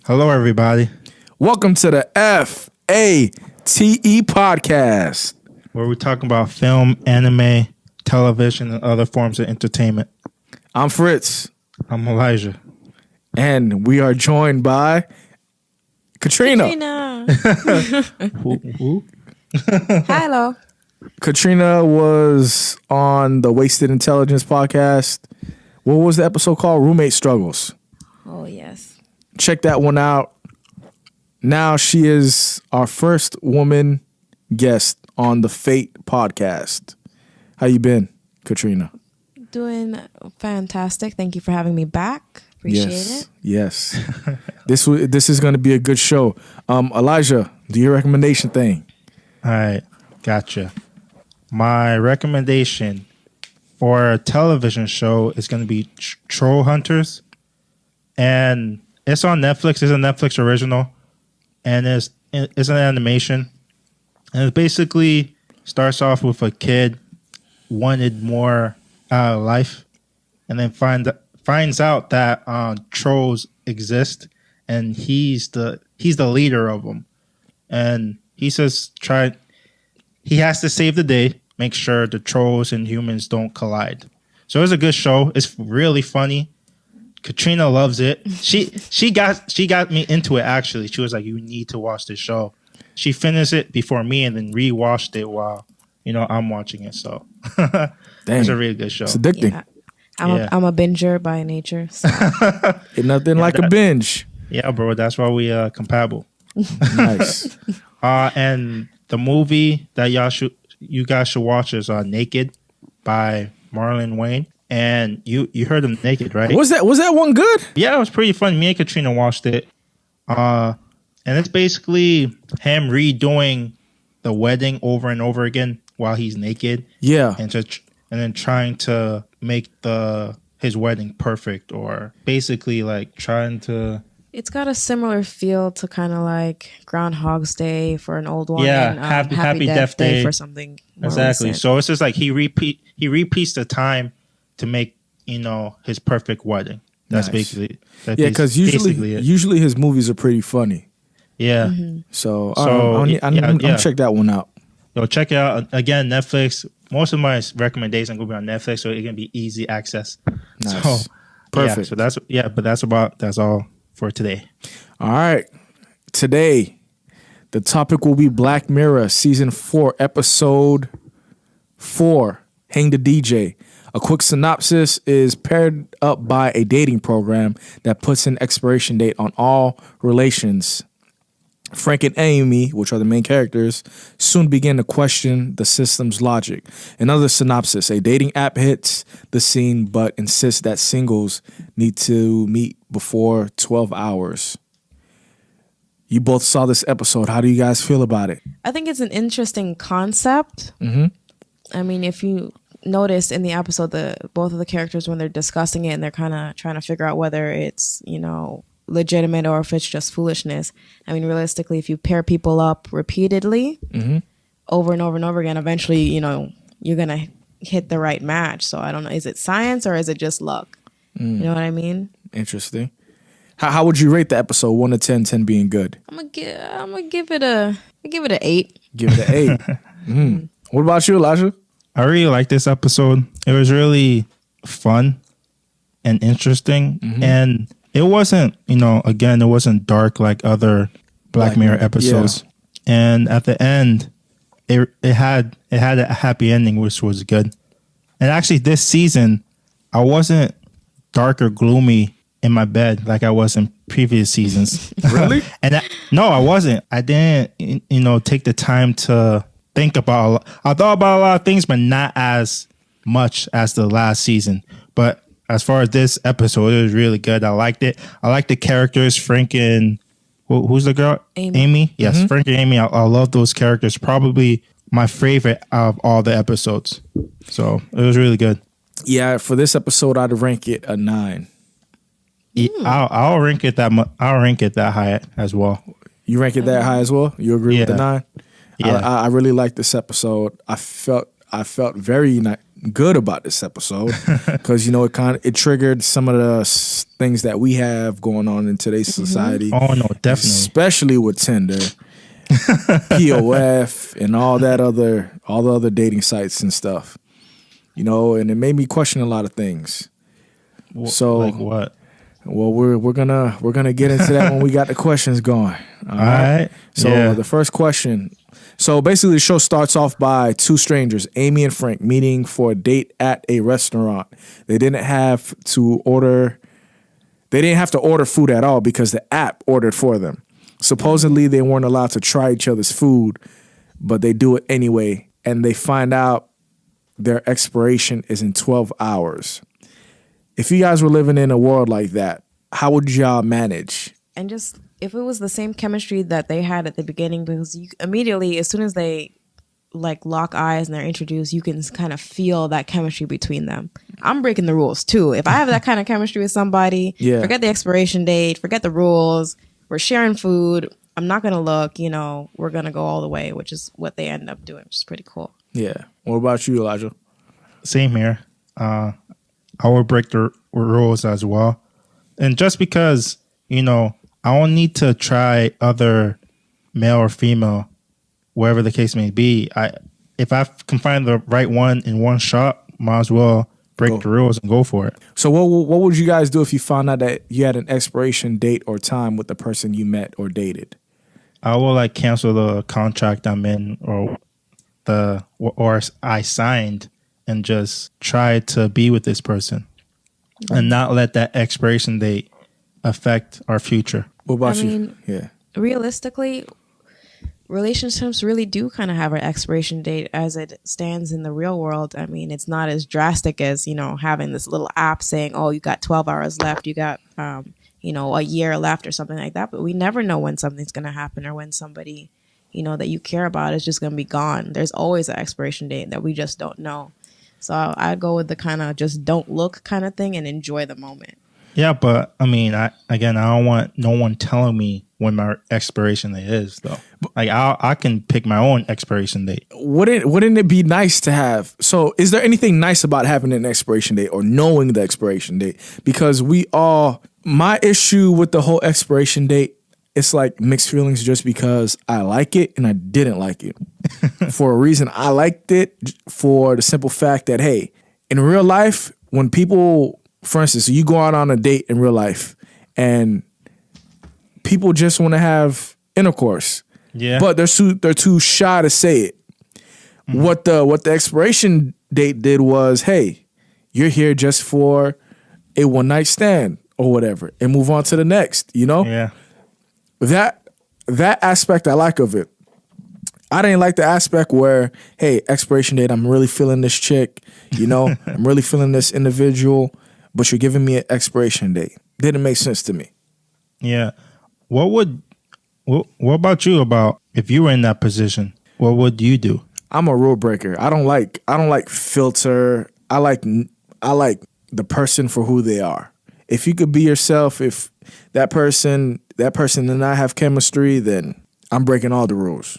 Hello, everybody. Welcome to the FATE podcast, Where we talking about film, anime, television, and other forms of entertainment. I'm Fritz, I'm Elijah. and we are joined by Katrina. Who? Hello. Katrina was on the Wasted Intelligence podcast. What was the episode called? Roommate Struggles. Oh, yes. Check that one out. Now she is our first woman guest on the Fate podcast. How you been, Katrina? Doing fantastic. Thank you for having me back. Appreciate it. Yes. This is going to be a good show. Elijah, do your recommendation thing. All right, gotcha. My recommendation for a television show is going to be Troll Hunters. And it's on Netflix. It's a Netflix original. And it's an animation. And it basically starts off with a kid wanted more out of life. And then finds out that trolls exist. And he's the leader of them. And he says he has to save the day, make sure the trolls and humans don't collide. So it's a good show. It's really funny. Katrina loves it. She got me into it, actually. She was like, you need to watch this show. She finished it before me and then rewatched it while I'm watching it. So it's a really good show. It's addicting. Yeah. I'm a binger by nature. So. Ain't nothing like a binge. Yeah, bro. That's why we compatible. Nice. And the movie that you guys should watch is Naked by Marlon Wayne. And you heard him Naked, right? Was that one good? Yeah, it was pretty fun. Me and Katrina watched it. And it's basically him redoing the wedding over and over again while he's naked. Yeah. And then trying to make his wedding perfect, or basically like trying to. It's got a similar feel to kind of like Groundhog's Day for an old one. Yeah, and, Happy Death Day for something more Exactly. recent. So it's just like he repeats the time to make his perfect wedding. That's Nice. basically Because usually his movies are pretty funny. Yeah. Mm-hmm. So So, I'm gonna check that one out. So check it out again. Netflix. Most of my recommendations will be on Netflix, so it can be easy access. Nice. So Perfect. Yeah, but that's all for today. All right. Today, the topic will be Black Mirror Season 4, Episode 4, Hang the DJ. A quick synopsis is paired up by a dating program that puts an expiration date on all relations. Frank and Amy, which are the main characters, soon begin to question the system's logic. Another synopsis, a dating app hits the scene but insists that singles need to meet before 12 hours. You both saw this episode. How do you guys feel about it? I think it's an interesting concept. Mm-hmm. I mean, if you notice in the episode, both of the characters, when they're discussing it and they're kind of trying to figure out whether it's, legitimate or if it's just foolishness. I mean, realistically, if you pair people up repeatedly over and over and over again, eventually, you're going to hit the right match. So I don't know. Is it science or is it just luck? You know what I mean? Interesting. How would you rate the episode? 1 to 10, 10 being good? I'm gonna give it a 8. Give it an 8. What about you, Elijah? I really like this episode. It was really fun and interesting, and it wasn't, again, it wasn't dark like other Black Mirror episodes. Yeah. And at the end, it had a happy ending, which was good. And actually, this season, I wasn't dark or gloomy in my bed like I was in previous seasons. Really? No, I wasn't. I didn't, take the time to think about. I thought about a lot of things, but not as much as the last season. But as far as this episode, it was really good. I liked it. I like the characters, Frank and who's the girl? Amy. Yes, Frank and Amy. I love those characters. Probably my favorite of all the episodes. So it was really good. Yeah, for this episode, I'd rank it a 9. I'll rank it that much. I'll rank it that high as well. You rank it that high as well? You agree with the 9? Yeah. I really liked this episode. I felt very good about this episode because it triggered some of the things that we have going on in today's society. Oh no, definitely. Especially with Tinder, POF, and all the other dating sites and stuff. And it made me question a lot of things. So, like what? Well, we're gonna get into that when we got the questions going. All right. So the first question. So basically, the show starts off by two strangers, Amy and Frank, meeting for a date at a restaurant. They didn't have to order food at all because the app ordered for them. Supposedly, they weren't allowed to try each other's food, but they do it anyway, and they find out their expiration is in 12 hours. If you guys were living in a world like that, how would y'all manage? And just if it was the same chemistry that they had at the beginning, because you immediately, as soon as they like lock eyes and they're introduced, you can kind of feel that chemistry between them. I'm breaking the rules too. If I have that kind of chemistry with somebody, forget the expiration date, forget the rules. We're sharing food. I'm not going to look, we're going to go all the way, which is what they end up doing, which is pretty cool. Yeah. What about you, Elijah? Same here. I will break the rules as well. And just because, I don't need to try other male or female, wherever the case may be. If I can find the right one in one shot, might as well break the rules and go for it. So what would you guys do if you found out that you had an expiration date or time with the person you met or dated? I will cancel the contract I'm in or I signed and just try to be with this person and not let that expiration date affect our future. What about you? Yeah. Realistically, relationships really do kind of have an expiration date as it stands in the real world. I mean, it's not as drastic as, having this little app saying, oh, you got 12 hours left, you got, a year left or something like that. But we never know when something's going to happen or when somebody, that you care about is just going to be gone. There's always an expiration date that we just don't know. So I'd go with the kind of just don't look kind of thing and enjoy the moment. Yeah, but I mean, I don't want no one telling me when my expiration date is, though. I can pick my own expiration date. Wouldn't it be nice to have? So, is there anything nice about having an expiration date or knowing the expiration date? Because my issue with the whole expiration date, it's like mixed feelings just because I like it and I didn't like it. For a reason, I liked it for the simple fact that, hey, in real life, when people, for instance, you go out on a date in real life and people just want to have intercourse. Yeah. But they're too shy to say it. Mm-hmm. What the expiration date did was, hey, you're here just for a one night stand or whatever and move on to the next, Yeah. That aspect I like of it. I didn't like the aspect where, hey, expiration date, I'm really feeling this chick, I'm really feeling this individual, but you're giving me an expiration date. Didn't make sense to me. Yeah. What about you about if you were in that position? What would you do? I'm a rule breaker. I don't like filter. I like the person for who they are. If you could be yourself, if that person and I have chemistry, then I'm breaking all the rules.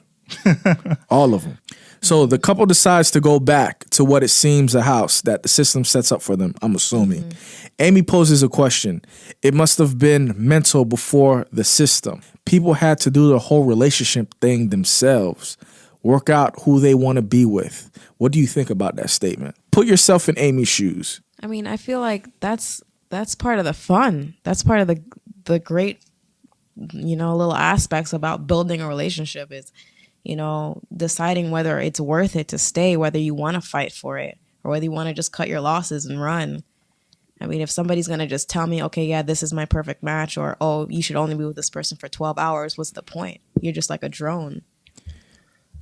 All of them. So the couple decides to go back to what it seems a house that the system sets up for them, I'm assuming. Mm-hmm. Amy poses a question. It must have been mental before the system. People had to do the whole relationship thing themselves, work out who they want to be with. What do you think about that statement? Put yourself in Amy's shoes. I mean, I feel like that's part of the fun. That's part of the great, little aspects about building a relationship is, deciding whether it's worth it to stay, whether you want to fight for it or whether you want to just cut your losses and run. I mean, if somebody's going to just tell me, okay, yeah, this is my perfect match, or, oh, you should only be with this person for 12 hours, what's the point? You're just like a drone.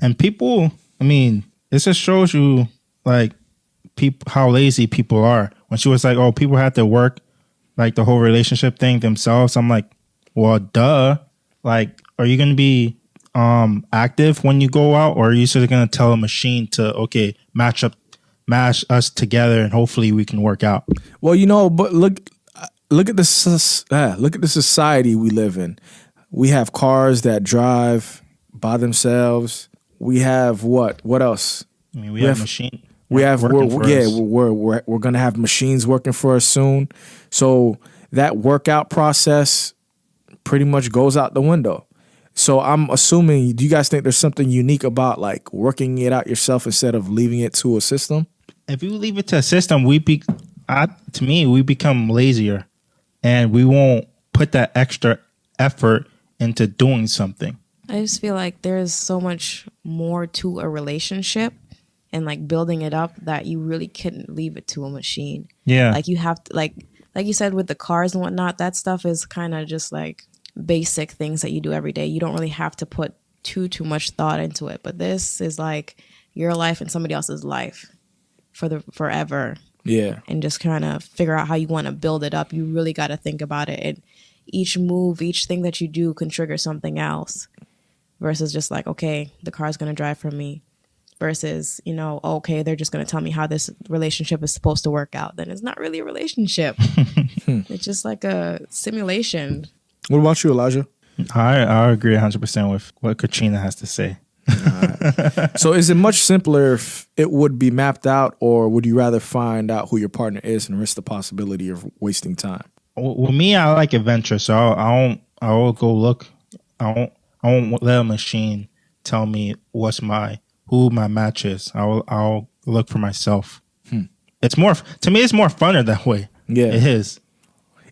And people, I mean, it just shows you how lazy people are. When she was like, oh, people have to work the whole relationship thing themselves. I'm like, well, duh. Are you going to be active when you go out, or are you just going to tell a machine to, okay, match us together and hopefully we can work out? Well, but look at the society we live in. We have cars that drive by themselves. We have what else? I mean, we have machine. We have working for us. we're gonna have machines working for us soon. So that workout process pretty much goes out the window. So I'm assuming, do you guys think there's something unique about like working it out yourself instead of leaving it to a system? If you leave it to a system, to me, we become lazier, and we won't put that extra effort into doing something. I just feel like there's so much more to a relationship and like building it up that you really couldn't leave it to a machine. Yeah. Like you have to like you said with the cars and whatnot, that stuff is kind of just like basic things that you do every day. You don't really have to put too much thought into it. But this is like your life and somebody else's life for the forever. Yeah. And just kind of figure out how you want to build it up. You really got to think about it. And each move, each thing that you do can trigger something else versus just like, okay, the car's going to drive for me versus, you know, okay, they're just going to tell me how this relationship is supposed to work out. Then it's not really a relationship. It's just like a simulation. What about you, Elijah? I agree 100% with what Katrina has to say. So is it much simpler if it would be mapped out, or would you rather find out who your partner is and risk the possibility of wasting time? Well, me, I like adventure, so I will go look. I won't let a machine tell me who my match is. I'll look for myself. It's more, to me, it's more funner that way. Yeah. It is.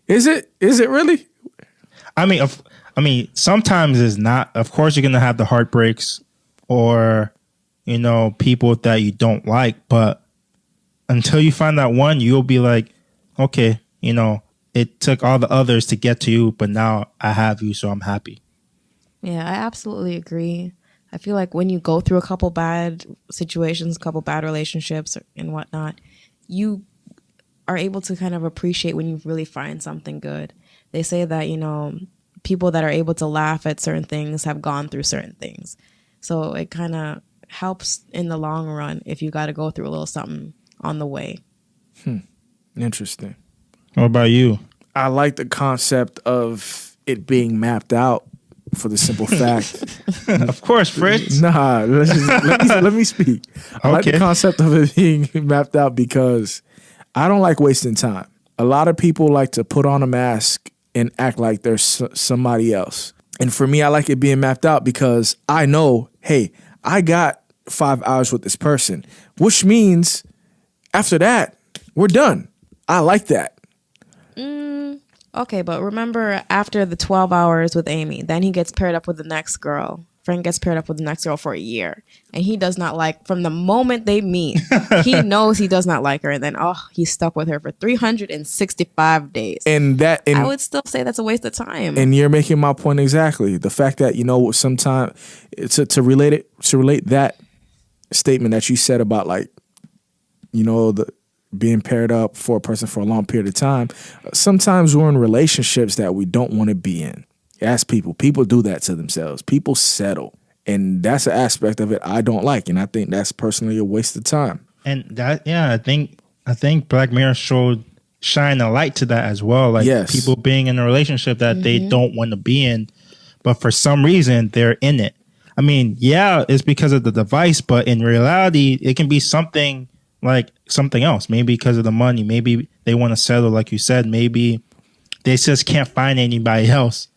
Is it really? I mean, sometimes it's not. Of course, you're gonna have the heartbreaks, or you know, people that you don't like. But until you find that one, you'll be like, okay, you know, it took all the others to get to you, but now I have you, so I'm happy. Yeah, I absolutely agree. I feel like when you go through a couple bad situations, a couple bad relationships and whatnot, you are able to kind of appreciate when you really find something good. They say that, you know, people that are able to laugh at certain things have gone through certain things. So it kind of helps in the long run if you got to go through a little something on the way. Interesting. What about you? I like the concept of it being mapped out for the simple fact. Of course, Fritz. Nah, let me speak. I like the Okay. concept of it being mapped out because I don't like wasting time. A lot of people like to put on a mask and act like they're somebody else. And for me, I like it being mapped out because I know, hey, I got 5 hours with this person, which means after that, we're done. I like that. Okay, but remember after the 12 hours with Amy, then he gets paired up with the next girl. Frank gets paired up with the next girl for a year. And he does not like, from the moment they meet, he knows he does not like her. And then, he's stuck with her for 365 days. I would still say that's a waste of time. And you're making my point exactly. The fact that, you know, sometimes to relate that statement that you said about, like, you know, the being paired up for a person for a long period of time. Sometimes we're in relationships that we don't want to be in. As people do that to themselves. People settle. And that's an aspect of it I don't like. And I think that's personally a waste of time. And that, yeah, I think Black Mirror shine a light to that as well. Like, yes. People being in a relationship that they don't want to be in, but for some reason they're in it. I mean, yeah, it's because of the device, but in reality, it can be something else. Maybe because of the money. Maybe they want to settle, like you said. Maybe they just can't find anybody else.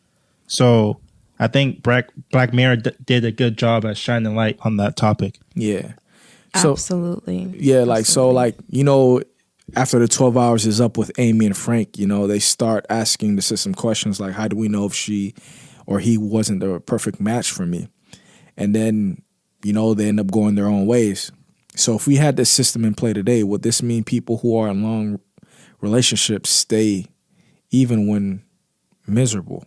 So I think Black Mirror did a good job at shining light on that topic. Yeah. So, Absolutely. Yeah, like, so, like, you know, after the 12 hours is up with Amy and Frank, you know, they start asking the system questions like, how do we know if she or he wasn't the perfect match for me? And then, you know, they end up going their own ways. So if we had this system in play today, would this mean people who are in long relationships stay even when miserable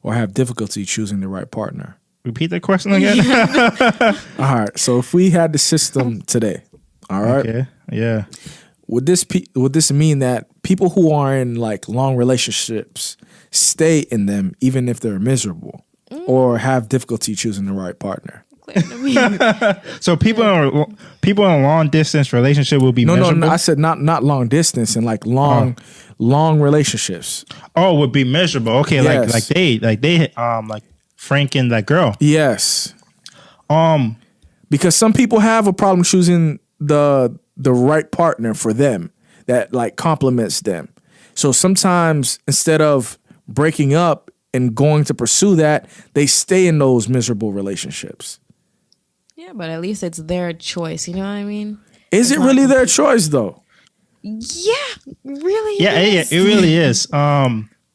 or have difficulty choosing the right partner? Repeat the question again. All right. So if we had the system today, all right, Okay. Yeah. would this mean that people who are in like long relationships stay in them even if they're miserable or have difficulty choosing the right partner? So people in a long distance relationship will be miserable? No. I said not long distance and like long relationships. Oh, would be miserable. Okay, Yes. like Frank and that girl. Yes. Um, Because some people have a problem choosing the right partner for them that like complements them. So sometimes instead of breaking up and going to pursue that, they stay in those miserable relationships. Yeah, but at least it's their choice. You know what I mean? Is it not really their choice though? Yeah, really. Yeah, is. it really is.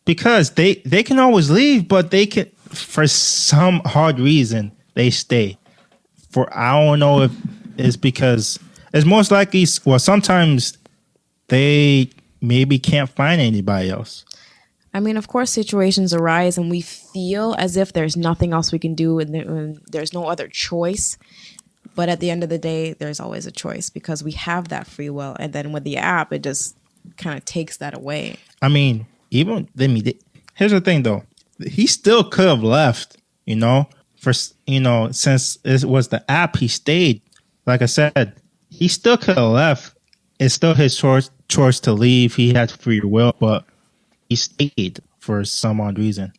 Because they can always leave, but they can, for some hard reason, they stay. For I don't know if it's because it's most likely. Well, sometimes they maybe can't find anybody else. I mean, of course, situations arise and we feel as if there's nothing else we can do and there's no other choice. But at the end of the day, there's always a choice because we have that free will. And then with the app, it just kind of takes that away. I mean, here's the thing though. He still could have left, since it was the app, he stayed. Like I said, he still could have left. It's still his choice to leave. He had free will, but he stayed for some odd reason.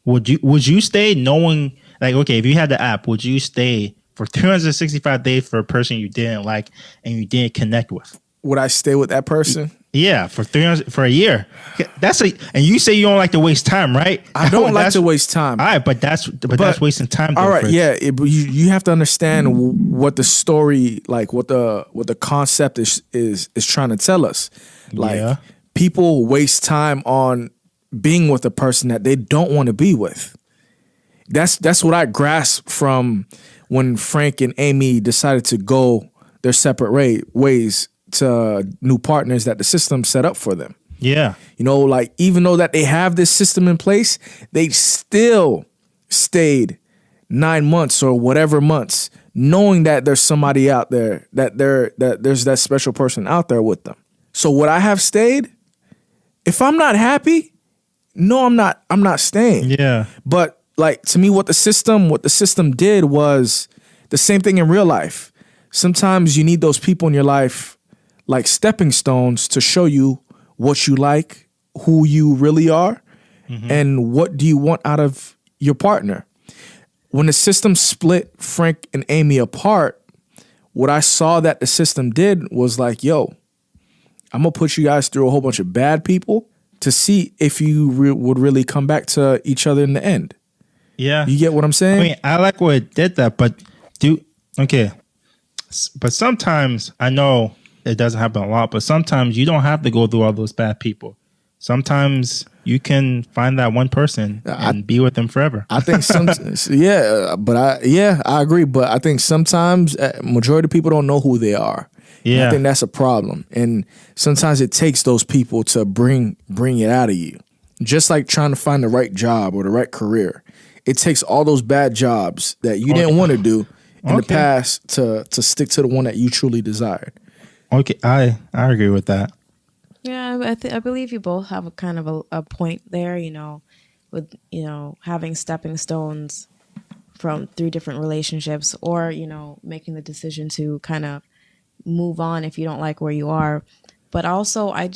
Would you stay knowing, like, okay, if you had the app, would you stay for 365 days for a person you didn't like and you didn't connect with? Would I stay with that person? Yeah, for a year. And you say you don't like to waste time, right? I don't like to waste time. All right, but that's wasting time. All right, yeah, but you have to understand what the story, like what the concept is trying to tell us. Like people waste time on being with a person that they don't want to be with. That's what I grasp from when Frank and Amy decided to go their separate ways to new partners that the system set up for them. Yeah. Like even though that they have this system in place, they still stayed 9 months or whatever months, knowing that there's somebody out there, that there's that special person out there with them. So would I have stayed? If I'm not happy, no, I'm not staying. Yeah. But like to me, what the system did was the same thing in real life. Sometimes you need those people in your life like stepping stones to show you what you like, who you really are, and what do you want out of your partner. When the system split Frank and Amy apart, what I saw that the system did was like, yo, I'm going to put you guys through a whole bunch of bad people to see if you would really come back to each other in the end. Yeah. You get what I'm saying? I mean, I like what it did that, but but sometimes I know it doesn't happen a lot, but sometimes you don't have to go through all those bad people. Sometimes you can find that one person and be with them forever. I think I agree. But I think sometimes majority of people don't know who they are. Yeah. And I think that's a problem. And sometimes it takes those people to bring it out of you. Just like trying to find the right job or the right career. It takes all those bad jobs that you didn't want to do in the past to stick to the one that you truly desired. Okay, I agree with that. Yeah, I believe you both have a kind of a point there, with, having stepping stones through different relationships or, making the decision to kind of move on if you don't like where you are. But also, I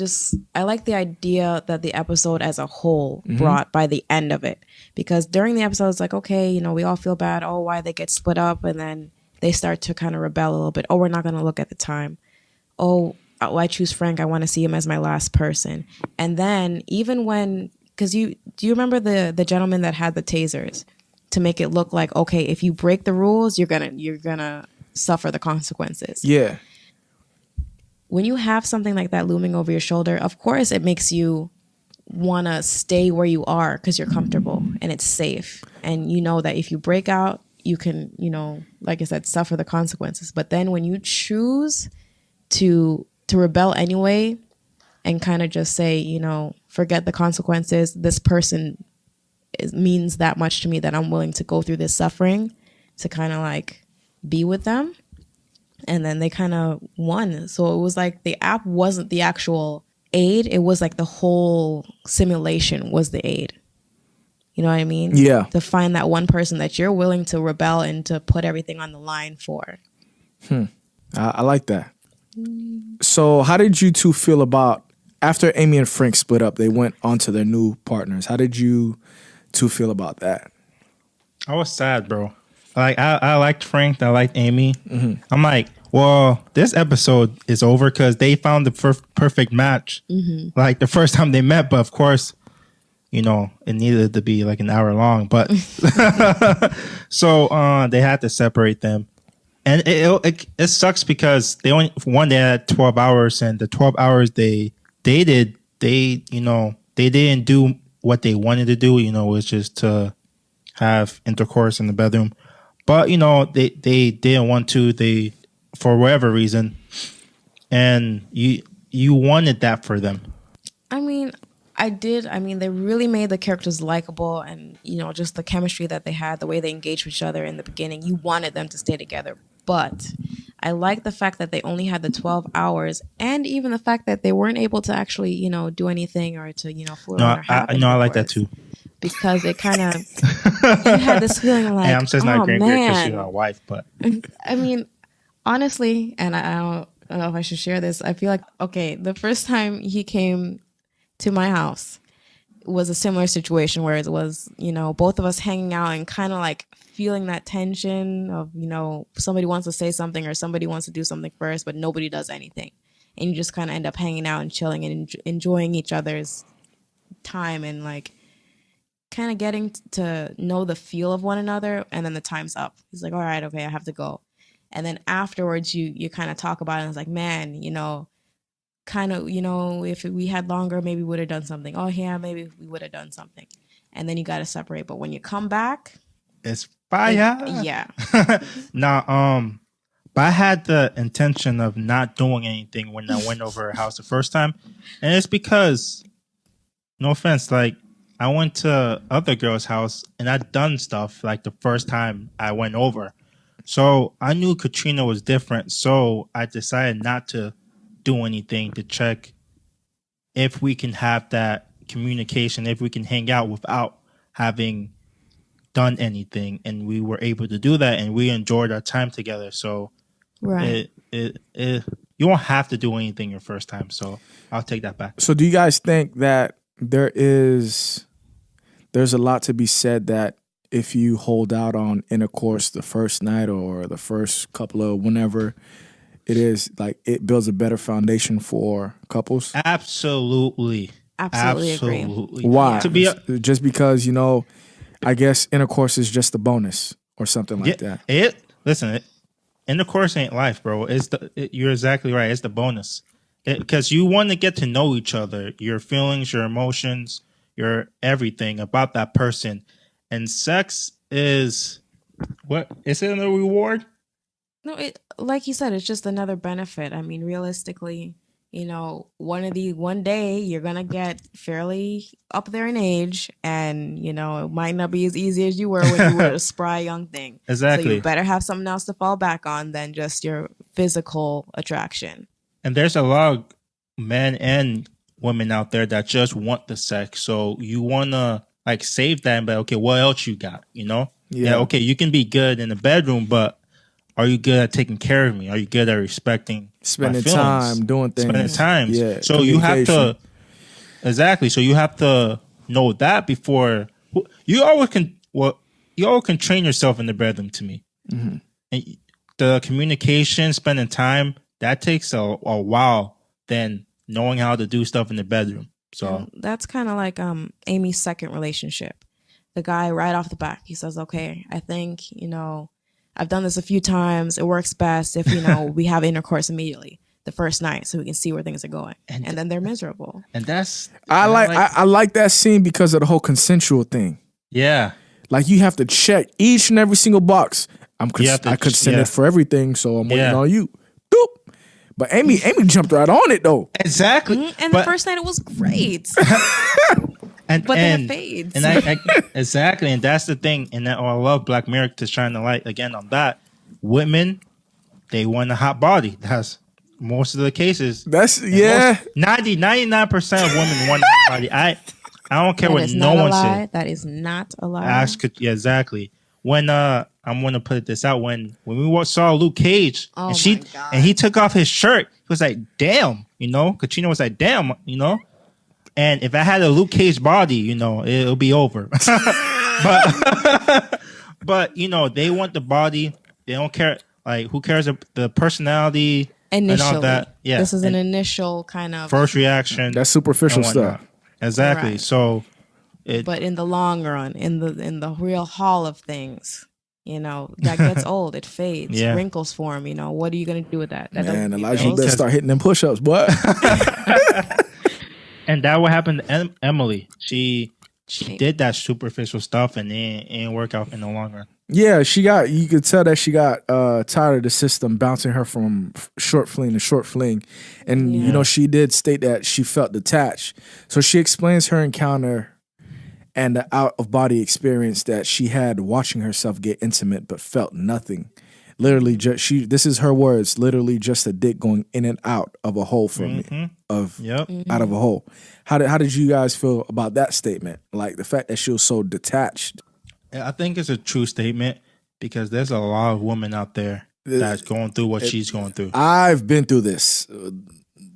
like the idea that the episode as a whole brought by the end of it. Because during the episode, it's like, okay, we all feel bad. Oh, why they get split up? And then they start to kind of rebel a little bit. Oh, we're not going to look at the time. Oh, I choose Frank. I want to see him as my last person. And then even because do you remember the gentleman that had the tasers to make it look like, okay, if you break the rules, you're gonna suffer the consequences. Yeah. When you have something like that looming over your shoulder, of course, it makes you want to stay where you are because you're comfortable and it's safe. And you know that if you break out, you can, like I said, suffer the consequences. But then when you choose to rebel anyway and kind of just say, forget the consequences, this person means that much to me that I'm willing to go through this suffering to kind of like be with them. And then they kind of won. So it was like the app wasn't the actual aid. It was like the whole simulation was the aid. You know what I mean? Yeah. To find that one person that you're willing to rebel and to put everything on the line for. I like that. So how did you two feel about, after Amy and Frank split up, they went on to their new partners. How did you two feel about that? I was sad, bro. Like I liked Frank, I liked Amy. I'm like, Well, this episode is over because they found the perfect match. Like the first time they met, but of course, you know, it needed to be like an hour long. But so they had to separate them, and it sucks because they only one day had 12 hours, and the 12 hours they dated, they didn't do what they wanted to do. You know, it was just to have intercourse in the bedroom, but you know they didn't want to. They for whatever reason, and you wanted that for them. I mean, I did. I mean, they really made the characters likable, and you know, just the chemistry that they had, the way they engaged with each other in the beginning. You wanted them to stay together, but I like the fact that they only had the 12 hours, and even the fact that they weren't able to actually, you know, do anything or to, you know, fool around or have I like that intercourse. too. Because it kind of you had this feeling of like, Hey, I'm just oh not great because she's man. my wife, but I mean, honestly, and I don't know if I should share this. I feel like, okay, the first time he came to my house was a similar situation where it was, you know, both of us hanging out and kind of like feeling that tension of, you know, somebody wants to say something or somebody wants to do something first, but nobody does anything. And you just kind of end up hanging out and chilling and enjoying each other's time and like kind of getting to know the feel of one another. And then the time's up. He's like, all right, okay, I have to go. And then afterwards you kind of talk about it and it's like, man, you know, kind of, you know, if we had longer, maybe we would have done something. Oh yeah, maybe we would have done something. And then you got to separate. But when you come back, it's fire. yeah. Now, but I had the intention of not doing anything when I went over her house the first time, and it's because, no offense, like I went to other girl's house and I'd done stuff like the first time I went over, so I knew Katrina was different. So I decided not to do anything to check if we can have that communication, if we can hang out without having done anything, and we were able to do that, and we enjoyed our time together. So Right. it you won't have to do anything your first time. So I'll take that back. So do you guys think that there's a lot to be said that if you hold out on intercourse the first night or the first couple of whenever it is, like it builds a better foundation for couples? Absolutely. Absolutely agree. Absolutely. Why? To be Just because, you know, I guess intercourse is just a bonus or something like that. Intercourse ain't life, bro. You're exactly right. It's the bonus. Because you want to get to know each other, your feelings, your emotions, your everything about that person. And sex is what? Is it a reward? No, it like you said, it's just another benefit. I mean, realistically, you know, one day you're gonna get fairly up there in age, and you know, it might not be as easy as you were when you were a spry young thing. So Exactly. you better have something else to fall back on than just your physical attraction. And there's a lot of men and women out there that just want the sex. So you want to like save that and be like, okay, what else you got? You know? Yeah. Okay, you can be good in the bedroom, but are you good at taking care of me? Are you good at respecting Spending my feelings? time, doing things. Spending time. Yeah. So you have to communication. exactly. So you have to know that before you always can train yourself in the bedroom. To me, and the communication, spending time, that takes a while than knowing how to do stuff in the bedroom. So And that's kind of like Amy's second relationship. The guy right off the bat, he says, "Okay, I think, you know, I've done this a few times. It works best if, you know, we have intercourse immediately the first night so we can see where things are going." And then they're miserable. and that's I like that scene because of the whole consensual thing. yeah. Like you have to check each and every single box. You have to- I consented yeah. for everything, so I'm waiting Yeah. on you. Doop. But Amy jumped right on it though. Exactly. And But- the first night it was great. and But then it and, fades. And I exactly, and that's the thing. And I love Black Mirror to shine the light again on that. Women, they want a hot body. That's most of the cases. That's yeah. 99% of women want a hot body. I don't care That what is no not a one lie. says. That is not a lie. Yeah, exactly. When I'm gonna put this out. When we saw Luke Cage Oh and my God. he took off his shirt, he was like, "Damn," you know. Katrina was like, "Damn," you know. And if I had a Luke Cage body, you know, it'll be over. but you know, they want the body. They don't care. Like, who cares the personality and Initially, all that? Yeah, this is an and initial kind of. first reaction. That's superficial and whatnot. stuff. Exactly. Right. So But in the long run, in the real haul of things, that gets old. It fades. Yeah. Wrinkles form. What are you gonna do with that? That Man, doesn't pay Elijah, you bills. better start hitting them push-ups, boy. and that what happened to Emily. She She- did that superficial stuff and it didn't work out in the long run. Yeah, you could tell that she got tired of the system bouncing her from short fling to short fling. And, Yeah. she did state that she felt detached. So she explains her encounter and the out of body experience that she had watching herself get intimate but felt nothing. Literally, this is her words, literally just a dick going in and out of a hole for me, Yep. out of a hole. How did you guys feel about that statement? Like the fact that she was so detached. I think it's a true statement because there's a lot of women out there that's going through what she's going through. I've been through this.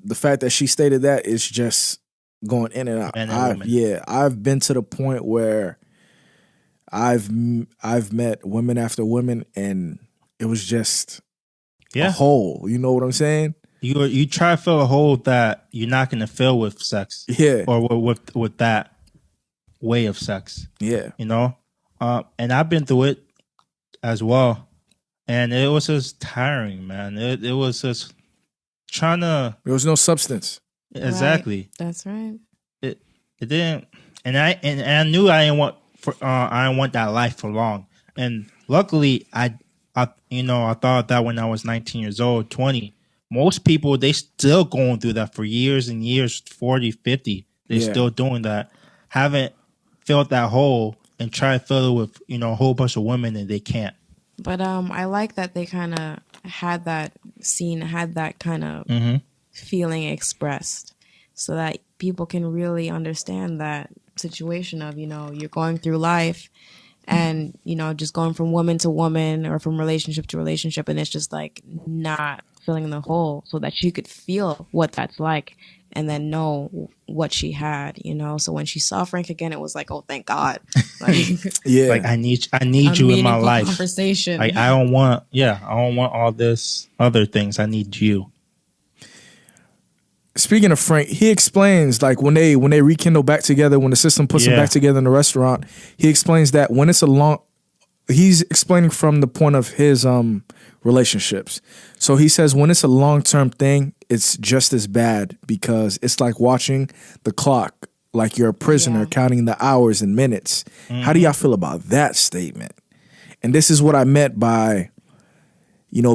The fact that she stated that is just going in and out. Men and women. I've been to the point where I've met women after women, and it was just a hole. You know what I'm saying? You try to fill a hole that you're not going to fill with sex. Yeah, Or with that way of sex. yeah. And I've been through it as well, and it was just tiring, man. It was just trying to There was no substance. exactly. Right. That's right. It didn't, and I knew I didn't want that life for long. And luckily, I thought that when I was 19 years old, 20. Most people, they still going through that for years and years, 40, 50. They're still doing that. Haven't filled that hole and try to fill it with, a whole bunch of women, and they can't. But I like that they kind of had that scene, had that kind of feeling expressed, so that people can really understand that situation of you're going through life, and just going from woman to woman or from relationship to relationship, and it's just like not filling the hole, so that she could feel what that's like and then know what she had. So when she saw Frank again, it was like, oh, thank God. Like, Yeah, Like I need a you in my meaningful life. conversation. Like I don't want all this other things. I need you. Speaking of Frank, he explains like when they rekindle back together, when the system puts them Yeah. back together in the restaurant, he explains that when it's he's explaining from the point of his relationships. So he says when it's a long-term thing, it's just as bad because it's like watching the clock, like you're a prisoner Yeah. counting the hours and minutes. How do y'all feel about that statement? And this is what I meant by,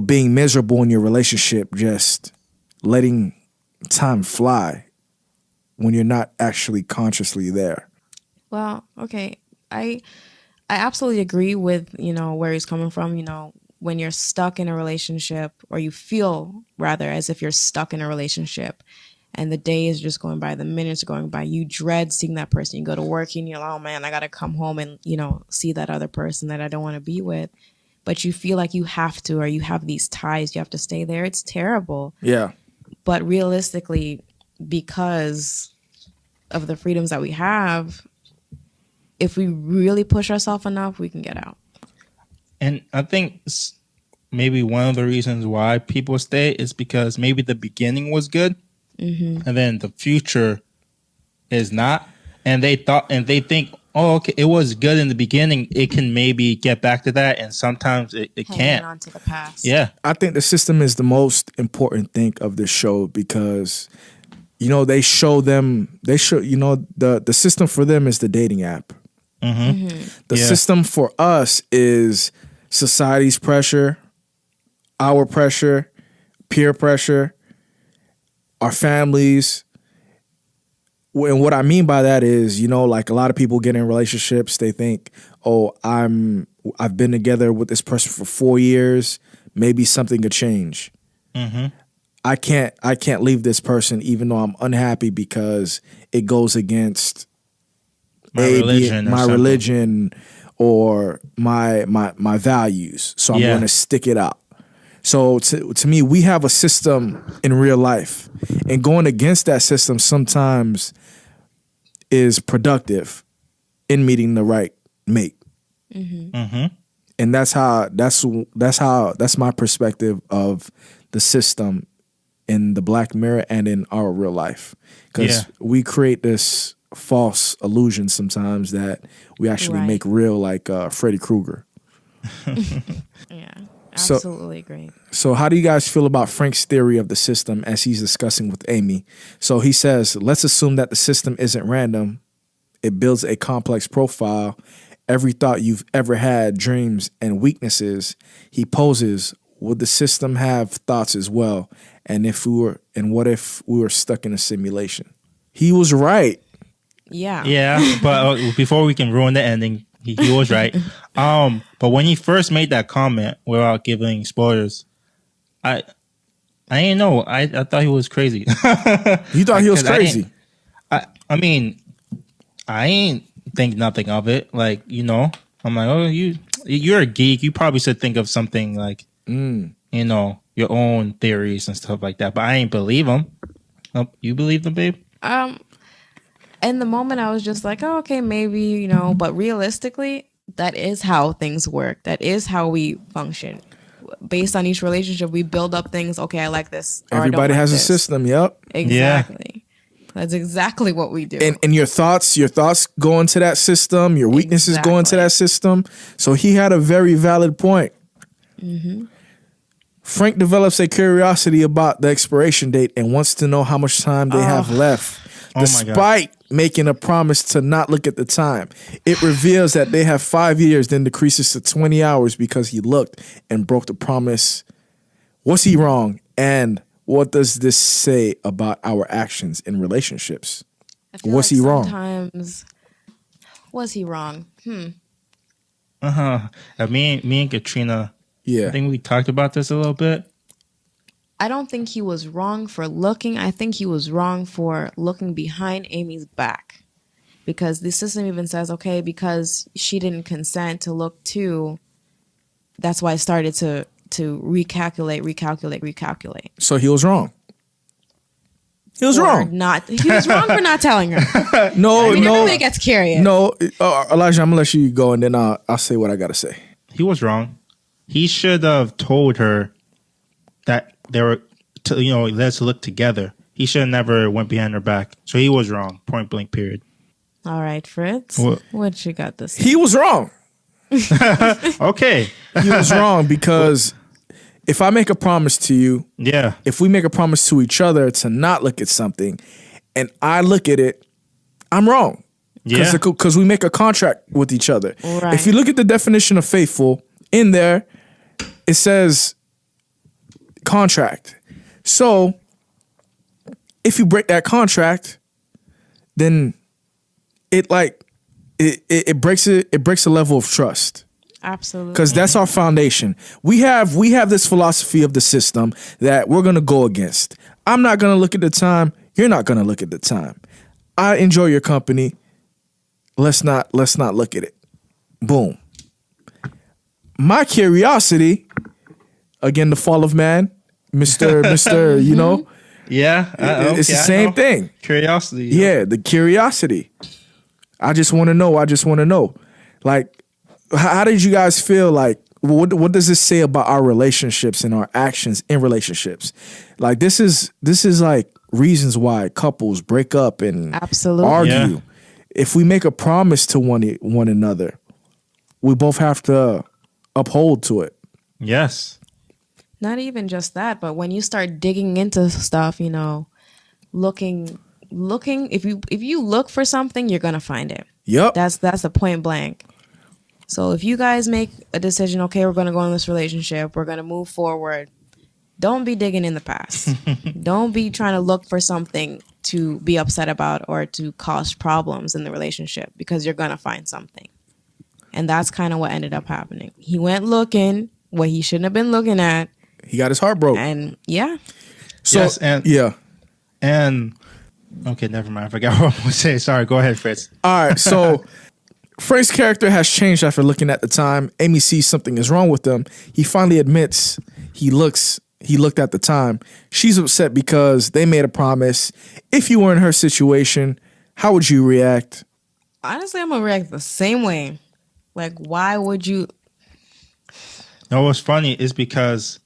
being miserable in your relationship, just letting time fly when you're not actually consciously there. Well, okay. I absolutely agree with, where he's coming from. When you're stuck in a relationship, or you feel rather as if you're stuck in a relationship, and the day is just going by, the minutes are going by, you dread seeing that person. You go to work and you're like, oh man, I got to come home and, see that other person that I don't want to be with. But you feel like you have to, or you have these ties, you have to stay there. It's terrible. Yeah. But realistically, because of the freedoms that we have, if we really push ourselves enough, we can get out. And I think maybe one of the reasons why people stay is because maybe the beginning was good, and then the future is not. And they think, oh, okay, it was good in the beginning. It can maybe get back to that, and sometimes it Hanging can't. on to the past. Yeah, I think the system is the most important thing of this show because, the system for them is the dating app. The Yeah. system for us is society's pressure, our pressure, peer pressure, our families. And what I mean by that is, like a lot of people get in relationships, they think, oh, I've been together with this person for 4 years, maybe something could change. I can't leave this person even though I'm unhappy because it goes against religion or my something. religion or my values. So I'm Yeah. going to stick it out. So to me, we have a system in real life, and going against that system sometimes is productive in meeting the right mate. And And that's my perspective of the system in the Black Mirror and in our real life. Because we create this false illusion sometimes that we actually make real, like Freddy Krueger. Yeah, absolutely agree. So how do you guys feel about Frank's theory of the system as he's discussing with Amy? So he says, let's assume that the system isn't random. It builds a complex profile. Every thought you've ever had, dreams and weaknesses, he poses, would the system have thoughts as well? And what if we were stuck in a simulation? He was right. Yeah. Yeah, but before we can ruin the ending, he was right. But when he first made that comment, without giving spoilers, I didn't know. I thought he was crazy. You thought he was crazy? I mean, I ain't think nothing of it. Like, you know, I'm like, oh, you're a geek. You probably should think of something like, you know, your own theories and stuff like that. But I ain't believe him. Oh, you believe them, babe? In the moment, I was just like, oh, okay, maybe, you know, but realistically, that is how things work. That is how we function. Based on each relationship, we build up things. Okay, I like this. Everybody has a system. Yep. Exactly. Yeah. That's exactly what we do. And your thoughts go into that system. Your weaknesses go into that system. So he had a very valid point. Mm-hmm. Frank develops a curiosity about the expiration date and wants to know how much time they have left. Despite making a promise to not look at the time, it reveals that they have 5 years, then decreases to 20 hours because he looked and broke the promise. Was he wrong? And what does this say about our actions in relationships? Was he wrong? Sometimes, was he wrong? Me and Katrina, I think we talked about this a little bit. I don't think he was wrong for looking. I think he was wrong for looking behind Amy's back. Because the system even says, okay, because she didn't consent to look too, that's why I started to recalculate. So he was wrong. He was wrong. He was wrong for not telling her. No. Everybody gets curious. No, Elijah, I'm gonna let you go, and then I'll say what I gotta say. He was wrong. He should have told her that they were, let's look together. He should have never went behind her back. So he was wrong. Point blank. Period. All right, Fritz. What you got this? He was wrong. Okay. He was wrong because if I make a promise to you, if we make a promise to each other to not look at something, and I look at it, I'm wrong. Because we make a contract with each other. Right. If you look at the definition of faithful, in there, it says contract. So if you break that contract, then it breaks a level of trust. Absolutely. Because that's our foundation. We have this philosophy of the system that we're gonna go against. I'm not gonna look at the time. You're not gonna look at the time. I enjoy your company. Let's not look at it. Boom. My curiosity, again, the fall of man, Mr. You know. Yeah. It's the same thing. Curiosity. Yeah, the curiosity. I just want to know. Like, how did you guys feel? Like, what does this say about our relationships and our actions in relationships? Like, this is like reasons why couples break up and argue. Yeah. If we make a promise to one another, we both have to uphold to it. Yes. Not even just that, but when you start digging into stuff, looking, if you look for something, you're gonna find it. Yep. That's the point blank. So if you guys make a decision, okay, we're gonna go in this relationship, we're gonna move forward, don't be digging in the past. Don't be trying to look for something to be upset about or to cause problems in the relationship, because you're gonna find something. And that's kind of what ended up happening. He went looking what he shouldn't have been looking at. He got his heart broke. And So, yes, and okay, never mind. I forgot what I was going to say. Sorry, go ahead, Fritz. All right, so Frank's character has changed after looking at the time. Amy sees something is wrong with him. He finally admits he looked at the time. She's upset because they made a promise. If you were in her situation, how would you react? Honestly, I'm going to react the same way. Like, why would you? No, what's funny is because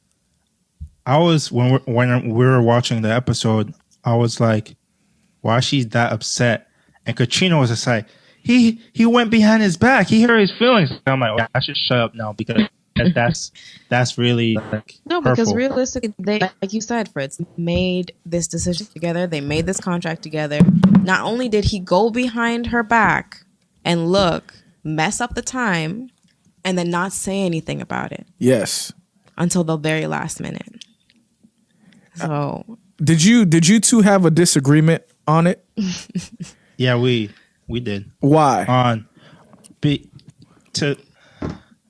I was when we were watching the episode, I was like, why she's that upset? And Katrina was just like, he went behind his back. He hurt his feelings. I'm like, I should shut up now because that's really like No, because hurtful. realistically, they, like you said, Fritz, made this decision together. They made this contract together. Not only did he go behind her back and look, mess up the time, and then not say anything about it Yes. until the very last minute. So Did you two have a disagreement on it? Yeah, we did. Why?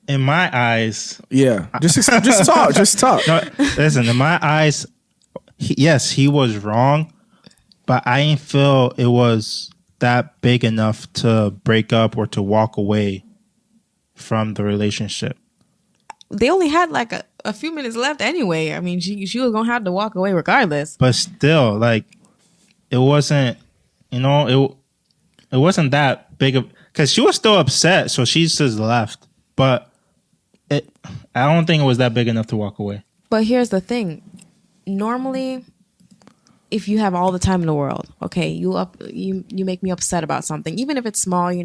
In my eyes, Yeah. Just talk. Just talk. no, listen. In my eyes, yes, he was wrong, but I didn't feel it was that big enough to break up or to walk away from the relationship. they only had like a few minutes left anyway. I mean, she was gonna have to walk away regardless. But still, like, it wasn't. It wasn't that big of because she was still upset, so she just left. But I don't think it was that big enough to walk away. But here's the thing. Normally, if you have all the time in the world, okay, you make me upset about something, even if it's small, you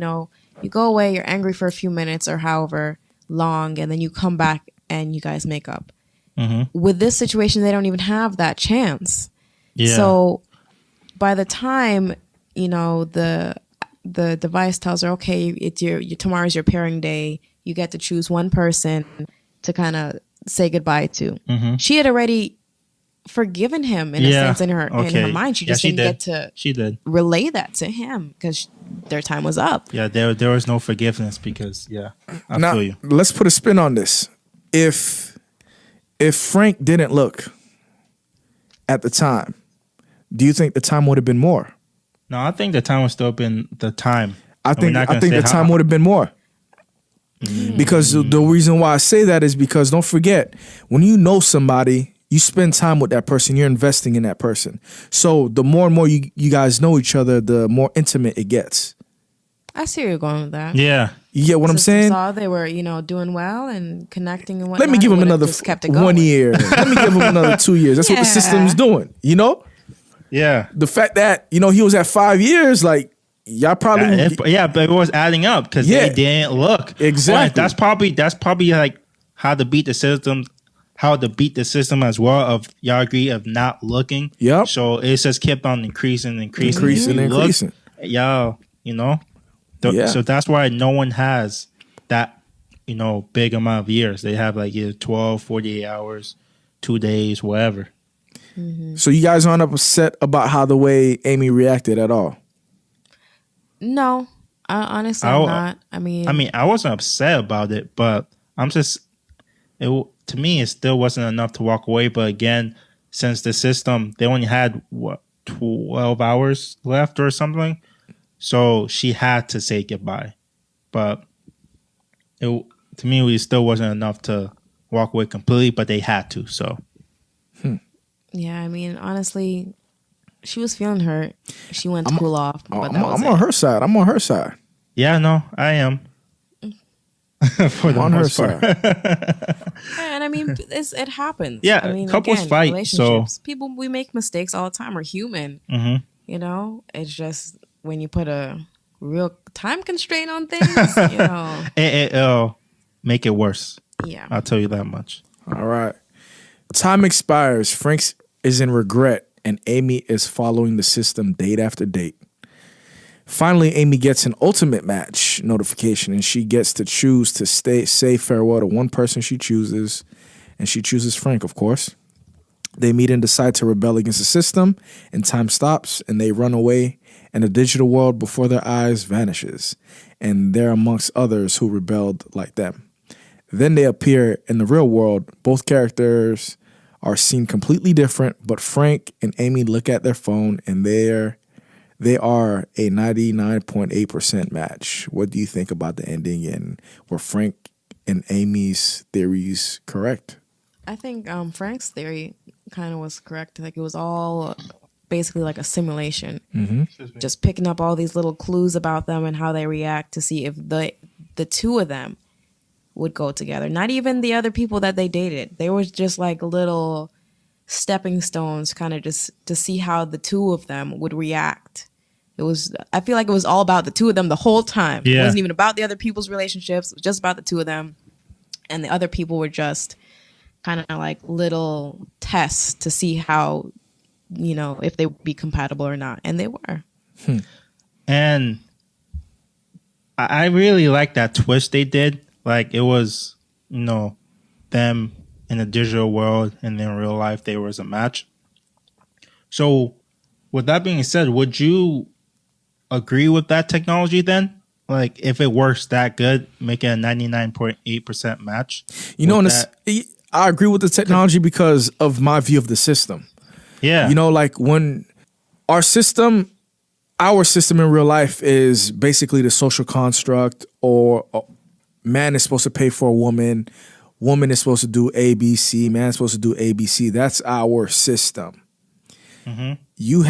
go away, you're angry for a few minutes or however long, and then you come back and you guys make up. Mm-hmm. With this situation, they don't even have that chance. Yeah. So by the time, the device tells her, okay, it's your tomorrow's your pairing day, you get to choose one person to kind of say goodbye to. Mm-hmm. She had already forgiven him in a sense in her mind. She just didn't get to She did. relay that to him because their time was up. Yeah, there was no forgiveness because I Now, feel you. let's put a spin on this. If Frank didn't look at the time, do you think the time would have been more? No, I think the time would still been the time. I And we're think not gonna the say time how. would have been more. Because the reason why I say that is because don't forget, when you know somebody, you spend time with that person, you're investing in that person. So the more and more you guys know each other, the more intimate it gets. I see where you're going with that. Yeah. You get what I'm System saying? saw they were, doing well and connecting and whatnot. Let me give him would've another just kept it going. 1 year. Let me give him another 2 years. That's what the Yeah. system's doing. Yeah. The fact that, he was at 5 years, like, y'all probably... But it was adding up because Yeah. they didn't look. Exactly. Well, that's probably like how to beat the system. How to beat the system as well of y'all agree of not looking. Yep. So it just kept on increasing. Increasing. Y'all, Yeah. So that's why no one has that, big amount of years. They have like either 12, 48 hours, 2 days, whatever. So you guys aren't upset about how the way Amy reacted at all? No, honestly, I'm not. I mean, I wasn't upset about it, but I'm just, to me, it still wasn't enough to walk away. But again, since the system, they only had 12 hours left or something. So she had to say goodbye. But to me, it still wasn't enough to walk away completely, but they had to. So yeah, I mean, honestly, she was feeling hurt. She went to cool off, but that was I'm on her side. I'm on her side. yeah, no, I am. For the On her most part. side. Yeah, and I mean, it happens. Yeah, I mean, couples again, fight, relationships. People, we make mistakes all the time. We're human. Mhm. It's just when you put a real time constraint on things, It'll make it worse. yeah. I'll tell you that much. All right. Time expires. Frank is in regret, and Amy is following the system date after date. Finally, Amy gets an ultimate match notification, and she gets to choose to say farewell to one person she chooses, and she chooses Frank, of course. They meet and decide to rebel against the system, and time stops, and they run away, and the digital world before their eyes vanishes, and they're amongst others who rebelled like them. Then they appear in the real world. Both characters are seen completely different, but Frank and Amy look at their phone, and they are a 99.8% match. What do you think about the ending, and were Frank and Amy's theories correct? I think Frank's theory kind of was correct. Like it was all basically like a simulation, just picking up all these little clues about them and how they react to see if the two of them would go together. Not even the other people that they dated. They were just like little stepping stones, kind of just to see how the two of them would react. I feel like it was all about the two of them the whole time. It Yeah. wasn't even about the other people's relationships. It was just about the two of them. And the other people were just kind of like little tests to see how, if they would be compatible or not. And they were. And I really like that twist they did. Like it was, them in the digital world, and in real life they was a match. So, with that being said, would you agree with that technology then? Like, if it works that good, make it a 99.8% match. With I agree with the technology because of my view of the system. Yeah. Like when our system in real life is basically the social construct, or man is supposed to pay for a woman is supposed to do ABC, man is supposed to do ABC. That's our system. Mm-hmm. You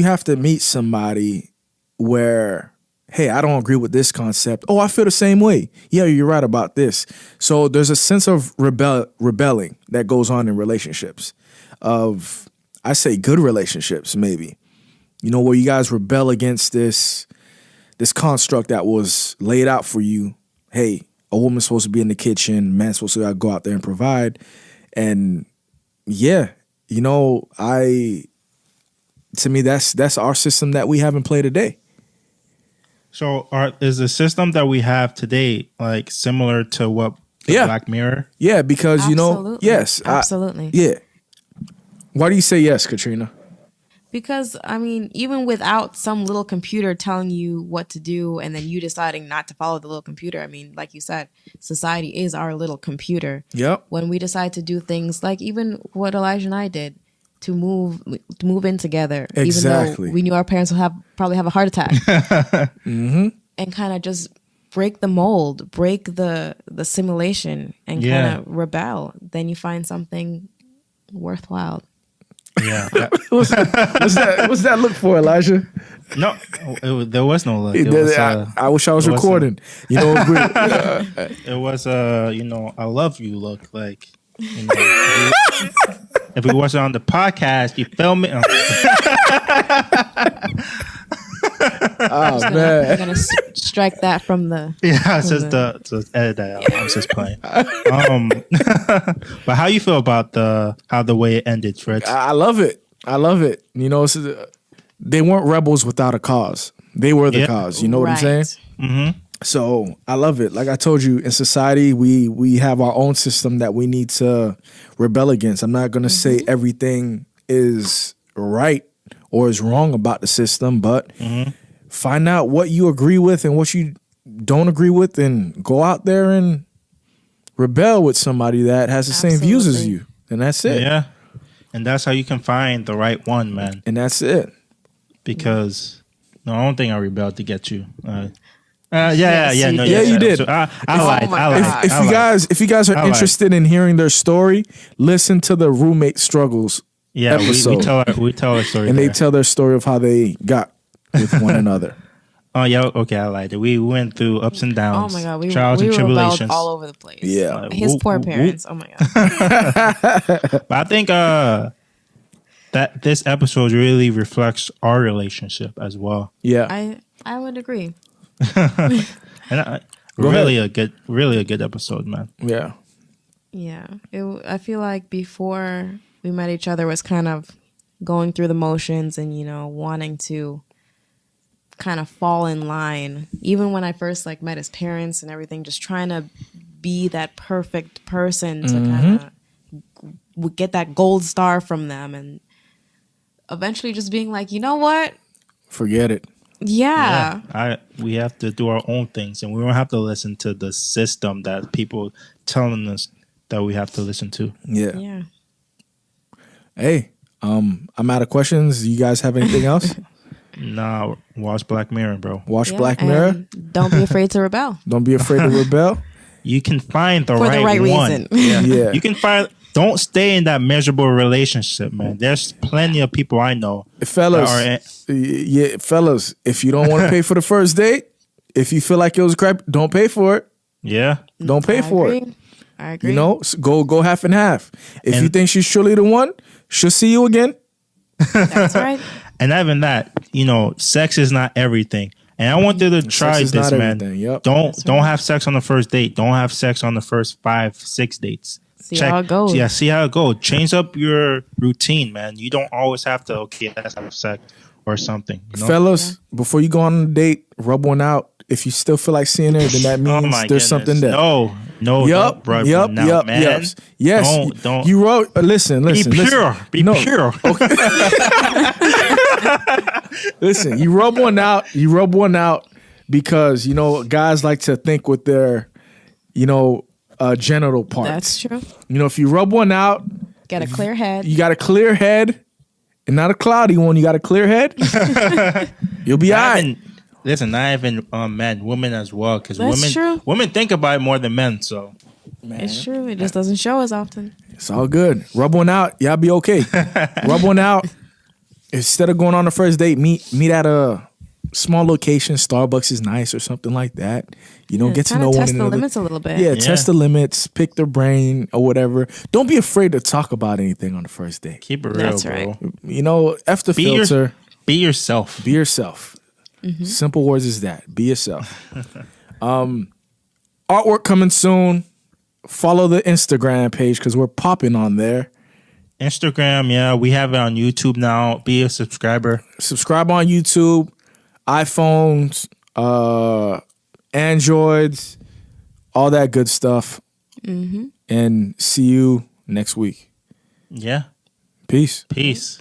have to meet somebody where, hey, I don't agree with this concept. Oh, I feel the same way. Yeah, you're right about this. So there's a sense of rebelling that goes on in relationships, of, I say, good relationships, maybe. Where you guys rebel against this construct that was laid out for you. Hey, a woman's supposed to be in the kitchen, man's supposed to go out there and provide. And yeah, to me, that's our system that we have in play today. So, is the system that we have today like similar to what Black Mirror? Yeah, because Absolutely. yes, Absolutely. yeah. Why do you say yes, Katrina? Because, even without some little computer telling you what to do and then you deciding not to follow the little computer, like you said, society is our little computer. Yep. When we decide to do things like even what Elijah and I did, to move in together, Exactly. even though we knew our parents would probably have a heart attack, Mm-hmm. and kind of just break the mold, break the simulation, and kind of rebel, then you find something worthwhile. Yeah. What's that look for, Elijah? No, there was no look. It was, I wish I was recording. It was I love you look. Like, if it wasn't on the podcast, you feel me? Oh I'm man. gonna strike that from the. Yeah, it's just to edit that out. I was just playing. But how you feel about how the way it ended, Fritz? I love it. They weren't rebels without a cause. They were the cause. You know what I'm saying? Mm-hmm. So I love it. Like I told you, in society, we have our own system that we need to rebel against. I'm not going to say everything is right or is wrong about the system, but find out what you agree with and what you don't agree with, and go out there and rebel with somebody that has the same views as you. And that's it. Yeah. And that's how you can find the right one, man. And that's it. Because I don't think I rebelled to get you. Yes, you did. Yeah, you did. So, I lied. my I lied. God. If you guys are lied. interested in hearing their story, listen to the roommate struggles episode. we tell our story. And there. they tell their story of how they got with one another. Oh yeah, okay, I lied. We went through ups and Oh downs. my God, trials and rebelled tribulations. all over the place. Yeah. His Whoop, poor whoop, parents. Oh my God. But I think that this episode really reflects our relationship as well. Yeah. I would agree. And really a good episode, man. Yeah. Yeah, I feel like before we met each other was kind of going through the motions and wanting to kind of fall in line. Even when I first met his parents and everything, just trying to be that perfect person to kind of get that gold star from them, and eventually just being like, you know what? Forget it. Yeah. We have to do our own things, and we don't have to listen to the system that people telling us that we have to listen to. Yeah. Yeah. Hey, I'm out of questions. You guys have anything else? Nah, watch Black Mirror, bro. Watch Yeah, Black Mirror. and don't be afraid to rebel. Don't be afraid to rebel. You can find For the right one. reason. Yeah. You can find. Don't stay in that miserable relationship, man. There's plenty of people I know. Fellas, fellas, if you don't want to pay for the first date, if you feel like it was crap, don't pay for it. Yeah. Don't pay I for agree. it. I agree. You know, go half and half. If you And- think she's truly the one, she'll see you again. That's right. And not even that, sex is not everything. And I want you to try is this, not man. everything, yep. Don't have sex on the first date. Don't have sex on the first 5-6 dates. See how it goes. Yeah, see how it goes. Change up your routine, man. You don't always have to, let's have sex or something. Fellas, before you go on a date, rub one out. If you still feel like seeing her, then that means Oh my there's something there. No, don't Yup, rub yup, one now, yup, man. yes. Yes. Don't. You wrote. Listen. Be Listen. pure. Be No. pure. Listen. You rub one out. You rub one out because guys like to think with their genital parts. That's true. If you rub one out, Get a clear head. you got a clear head, and not a cloudy one. You got a clear head. You'll be all Not right. even- Listen, not even men, women as well, because That's true. women think about it more than men. So It's true. It just doesn't show as often. It's all good. Rub one out. Y'all be okay. Rub one out. Instead of going on the first date, meet at a small location. Starbucks is nice or something like that. Get to Kinda know one test the another. limits a little bit. Yeah, Yeah. test the limits. Pick their brain or whatever. Don't be afraid to talk about anything on the first date. keep it real, That's bro. right. F the Be filter. Be yourself. Be yourself. Simple words is that. Be yourself. Artwork coming soon. Follow the Instagram page because we're popping on there. Instagram, yeah, we have it on YouTube now. Be a subscriber. Subscribe on YouTube, iPhones, Androids, all that good stuff. And see you next week. Yeah. Peace. Peace.